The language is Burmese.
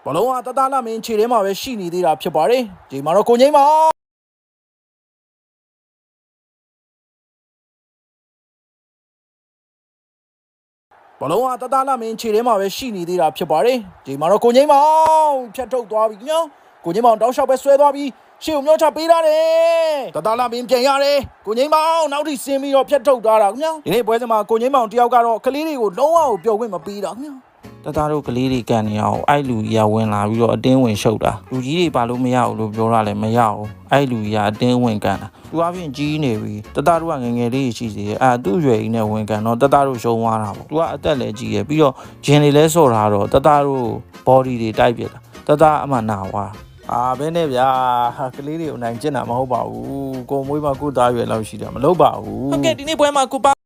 ဘလုံးကတသားလာမင်းခြေထဲမှာပဲရှိနေသေးတာဖြစ်ပါတယ်ဒီမှာတော့ကိုငိမ့်မောင်ဘလုံးကတသားလာမင်းခြေထဲမှာပဲရှိနေသေးတာဖြစ်ပါတယ်ဒီမှာတော့ကိုငိမ့်မောင်ဖြတ်ထုတ်သွားပြီခင်ဗျာကိုငိမ့်မောင်တောက်လျှောက်ပဲဆွဲသွားပြီးရှေ့ကိုမျောချပေးထားတယ်တသားလာမင်းပြန်ရတယ်ကိုငိမ့်မောင်နောက်ထိဆင်းပြီးတော့ဖြတ်ထုတ်သွားတာခင်ဗျာဒီနေ့ပွဲစဉ်မှာကိုငိမ့်မောင်တယောက်ကတော့ကလေးတွေကိုလုံးဝကိုပျော်ခွင့်မပေးတာခင်ဗျာတသားတို့ကလေးတွေကန်နေအောင်အဲ့လူကြီးကဝင်လာပြီးတော့အတင်းဝင်ရှုပ်တာလူကြီးတွေပါလို့မရဘူးလို့ပြောတာလည်းမရဘူးအဲ့လူကြီးကအတင်းဝင်ကန်တာသူအပြင်ကြီးနေပြီတသားတို့ကငငယ်လေးရှိသေးတယ်သူ့ရွယ်ကြီးနဲ့ဝင်ကန်တော့တသားတို့ရှုံးသွားတာပေါ့သူကအသက်လည်းကြီးရပြီးတော့ဂျင်တွေလည်းဆော့ထားတော့တသားတို့ body တွေတိုက်ပြတာတသားအမှနာသွားဘဲနဲ့ဗျာကလေးတွေကိုနိုင်ကျင့်တာမဟုတ်ပါဘူးကိုမွေးမှာကိုသားရွယ်လောက်ရှိတာမလုပ်ပါဘူးဟုတ်ကဲ့ဒီနေ့ပွဲမှာကို